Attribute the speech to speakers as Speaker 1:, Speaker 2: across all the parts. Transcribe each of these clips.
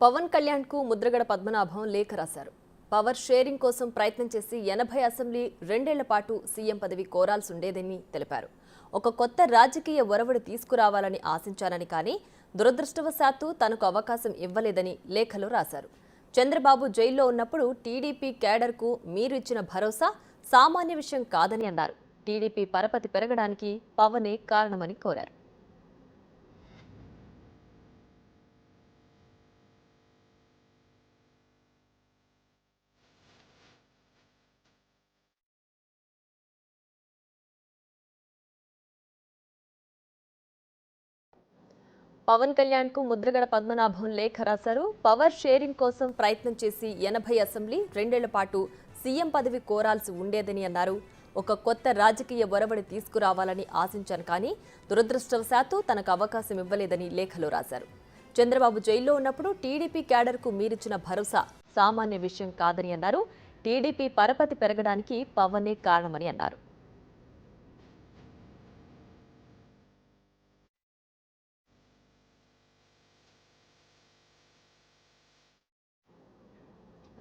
Speaker 1: పవన్ కళ్యాణ్ కు ముద్రగడ పద్మనాభం లేఖ రాశారు. పవర్ షేరింగ్ కోసం ప్రయత్నం చేసి 80 అసెంబ్లీ 2 ఏళ్ల పాటు సీఎం పదవి కోరాల్సి ఉండేదని తెలిపారు. ఒక కొత్త రాజకీయ ఒరవడి తీసుకురావాలని ఆశించానని కానీ దురదృష్టవశాత్తు తనకు అవకాశం ఇవ్వలేదని లేఖలో రాశారు. చంద్రబాబు జైల్లో ఉన్నప్పుడు టీడీపీ క్యాడర్కు మీరు ఇచ్చిన భరోసా సామాన్య విషయం కాదని అన్నారు. టీడీపీ పరపతి పెరగడానికి పవనే కారణమని కోరారు. పవన్ కళ్యాణ్ కు ముద్రగడ పద్మనాభం లేఖ రాశారు. పవర్ షేరింగ్ కోసం ప్రయత్నం చేసి 80 అసెంబ్లీ 2 ఏళ్ల పాటు సీఎం పదవి కోరాల్సి ఉండేదని అన్నారు. ఒక కొత్త రాజకీయ ఒరవడి తీసుకురావాలని ఆశించాను కానీ దురదృష్టవశాత్తు తనకు అవకాశం ఇవ్వలేదని లేఖలో రాశారు. చంద్రబాబు జైల్లో ఉన్నప్పుడు టీడీపీ క్యాడర్కు మీరిచ్చిన భరోసా సామాన్య విషయం కాదని అన్నారు. టీడీపీ పరపతి పెరగడానికి పవనే కారణమని అన్నారు.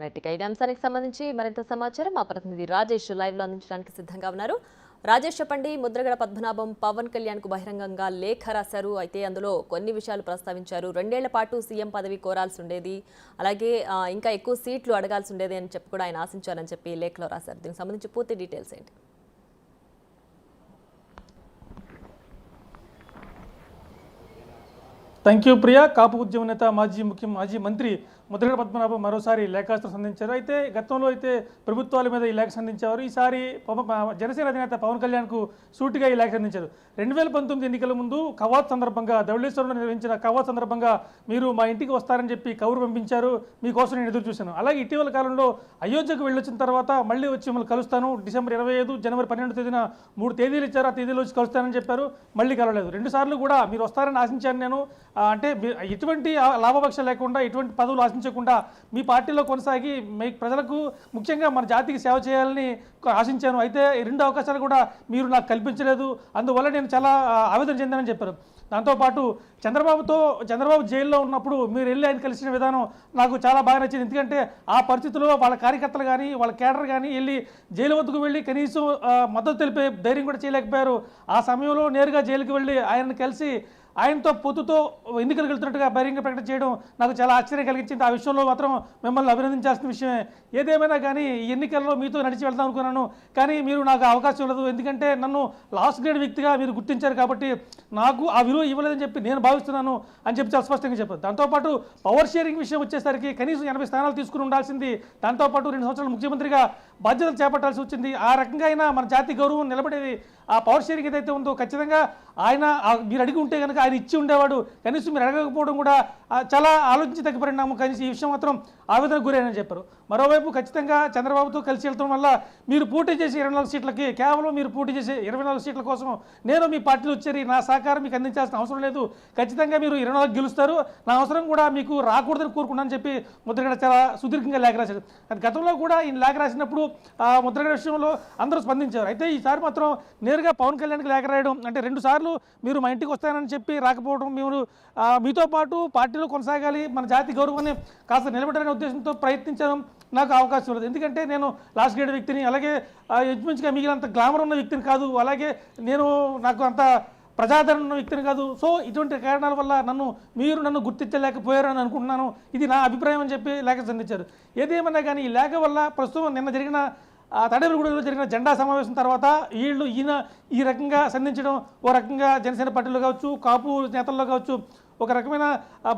Speaker 1: రైట్, ఇదే అంశానికి సంబంధించి మరింత సమాచారం మా ప్రతినిధి రాజేష్ లైవ్ లో అందించడానికి సిద్ధంగా ఉన్నారు. రాజేష్, చెప్పండి. ముద్రగడ పద్మనాభం పవన్ కళ్యాణ్ కు బహిరంగంగా లేఖ రాశారు. అయితే అందులో కొన్ని విషయాలు ప్రస్తావించారు. 2 ఏళ్ల పాటు సీఎం పదవి కోరాల్సి ఉండేది, అలాగే ఇంకా ఎక్కువ సీట్లు అడగాల్సి ఉండేది అని చెప్పి కూడా ఆయన ఆశించారని చెప్పి లేఖలో రాశారు. దీనికి సంబంధించి పూర్తి డీటెయిల్స్ ఏంటి?
Speaker 2: Thank you Priya. కాపు ఉద్యమ నేత మాజీ మంత్రి ముద్రగడ పద్మనాభం మరోసారి లేఖాస్త్రం సంధించారు. అయితే గతంలో ప్రభుత్వాల మీద ఈ లేఖ సంధించారు. ఈసారి జనసేన అధినేత పవన్ కళ్యాణ్కు సూటిగా ఈ లేఖ సంధించారు. 2019 ఎన్నికల ముందు కవాత్ సందర్భంగా, ధవళేశ్వరంలో నిర్వహించిన కవాత్ సందర్భంగా మీరు మా ఇంటికి వస్తారని చెప్పి కబురు పంపించారు. మీకోసం నేను ఎదురు చూశాను. అలాగే ఇటీవల కాలంలో అయోధ్యకు వెళ్ళొచ్చిన తర్వాత మళ్ళీ వచ్చి మిమ్మల్ని కలుస్తాను, డిసెంబర్ 25, జనవరి 12 తేదీన 3 తేదీలు ఇచ్చారు. ఆ తేదీలో వచ్చి కలుస్తానని చెప్పారు. మళ్ళీ కలవలేదు. 2 సార్లు కూడా మీరు వస్తారని ఆశించాను నేను. అంటే ఎటువంటి లాభపక్ష లేకుండా, ఎటువంటి పదవులు ఆశించకుండా మీ పార్టీలో కొనసాగి ప్రజలకు, ముఖ్యంగా మన జాతికి సేవ చేయాలని ఆశించాను. అయితే 2 అవకాశాలు కూడా మీరు నాకు కల్పించలేదు. అందువల్ల నేను చాలా ఆవేదన చెందానని చెప్పారు. దాంతోపాటు చంద్రబాబు జైల్లో ఉన్నప్పుడు మీరు వెళ్ళి ఆయన కలిసిన విధానం నాకు చాలా బాగా నచ్చింది. ఎందుకంటే ఆ పరిస్థితుల్లో వాళ్ళ కార్యకర్తలు కానీ, వాళ్ళ కేడర్ కానీ వెళ్ళి జైలు వద్దకు వెళ్ళి కనీసం మద్దతు తెలిపే ధైర్యం కూడా చేయలేకపోయారు. ఆ సమయంలో నేరుగా జైలుకి వెళ్ళి ఆయనను కలిసి ఆయనతో పొత్తుతో ఎన్నికలు వెళ్తున్నట్టుగా బహిరంగ ప్రకటన చేయడం నాకు చాలా ఆశ్చర్యం కలిగించింది. ఆ విషయంలో మాత్రం మిమ్మల్ని అభినందించాల్సిన విషయమే. ఏదేమైనా కానీ ఈ ఎన్నికల్లో మీతో నడిచి వెళ్దాం అనుకున్నాను, కానీ మీరు నాకు అవకాశం ఇవ్వలేదు. ఎందుకంటే నన్ను లాస్ట్ గ్రేడ్ వ్యక్తిగా మీరు గుర్తించారు కాబట్టి నాకు ఆ విలువ ఇవ్వలేదని చెప్పి నేను భావిస్తున్నాను అని చెప్పి చాలా స్పష్టంగా చెప్పారు. దాంతోపాటు పవర్ షేరింగ్ విషయం వచ్చేసరికి కనీసం 80 స్థానాలు తీసుకుని ఉండాల్సింది. దాంతోపాటు 2 సంవత్సరాలు ముఖ్యమంత్రిగా బాధ్యతలు చేపట్టాల్సి వచ్చింది. ఆ రకంగా అయినా మన జాతి గౌరవం నిలబడేది. ఆ పవర్ షేరింగ్ ఏదైతే ఉందో ఖచ్చితంగా ఆయన మీరు అడిగి ఉంటే కనుక ఆయన ఇచ్చి ఉండేవాడు. కనీసం మీరు అడగకపోవడం కూడా చాలా ఆలోచించి తగ్గ పరిణామం. కనీసం ఈ విషయం మాత్రం ఆవేదనకు గురైనని చెప్పారు. మరోవైపు ఖచ్చితంగా చంద్రబాబుతో కలిసి వెళ్తాం వల్ల మీరు పోటీ చేసే 24 సీట్లకి, కేవలం మీరు పోటీ చేసే 24 సీట్ల కోసం నేను మీ పార్టీలో వచ్చేది, నా సహకారం మీకు అందించాల్సిన అవసరం లేదు. ఖచ్చితంగా మీరు 24 గెలుస్తారు. నా అవసరం కూడా మీకు రాకూడదని కోరుకున్నానని చెప్పి ముద్రగడ చాలా సుదీర్ఘంగా లేఖ రాశారు. గతంలో కూడా ఈయన లేఖ రాసినప్పుడు ముద్రగడ విషయంలో అందరూ స్పందించారు. అయితే ఈసారి మాత్రం నేరుగా పవన్ కళ్యాణ్కి లేఖ రాయడం, అంటే 2 సార్లు మీరు మా ఇంటికి వస్తానని చెప్పి రాకపోవడం, మీరు మీతో పాటు పార్టీలో కొనసాగాలి, మన జాతి గౌరవాన్ని కాస్త నిలబెట్టాలనే ఉద్దేశంతో ప్రయత్నించడం నాకు అవకాశం లేదు. ఎందుకంటే నేను లాస్ట్ గ్రేడ్ వ్యక్తిని, అలాగే మంచిగా మిగిలినంత గ్లామర్ ఉన్న వ్యక్తిని కాదు, అలాగే నాకు అంత ప్రజాదరణ ఉన్న వ్యక్తిని కాదు. సో ఇటువంటి కారణాల వల్ల మీరు నన్ను గుర్తించలేకపోయారని అనుకుంటున్నాను. ఇది నా అభిప్రాయం అని చెప్పి లేఖ సంధించారు. ఏదేమన్నా కానీ ఈ లేఖ వల్ల ప్రస్తుతం నిన్న జరిగిన తడేపల్లిగూడెంలో జరిగిన జెండా సమావేశం తర్వాత ఈయన ఈ రకంగా సంధించడం, ఓ రకంగా జనసేన పార్టీలో కావచ్చు, కాపు నేతల్లో కావచ్చు ఒక రకమైన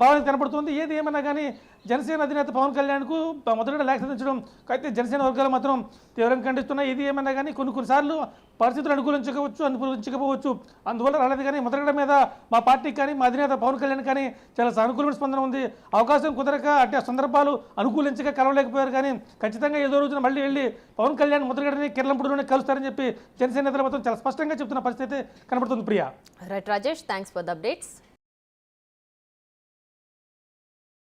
Speaker 2: భావన కనపడుతుంది. ఏది ఏమైనా కానీ జనసేన అధినేత పవన్ కళ్యాణ్కు మొదట లేఖ సంధించడం అయితే జనసేన వర్గాలు మాత్రం తీవ్రంగా ఖండిస్తున్నాయి. ఇది ఏమైనా కానీ కొన్నిసార్లు పరిస్థితులు అనుకూలించకపోవచ్చు. అందువల్ల రాలేదు. కానీ మొదట మీద మా పార్టీకి కానీ, మా అధినేత పవన్ కళ్యాణ్ కానీ చాలా సానుకూలమైన స్పందన ఉంది. అవకాశం కుదరక, అంటే సందర్భాలు అనుకూలించక కలవలేకపోయారు. కానీ ఖచ్చితంగా ఏదో రోజున మళ్ళీ వెళ్ళి పవన్ కళ్యాణ్ ముద్రగడని కిర్లంపూడిలోనే కలుస్తారని చెప్పి జనసేన నేతలు మాత్రం చాలా స్పష్టంగా చెప్తున్న పరిస్థితి కనబడుతుంది. Priya.
Speaker 1: Right Rajesh, thanks for the updates.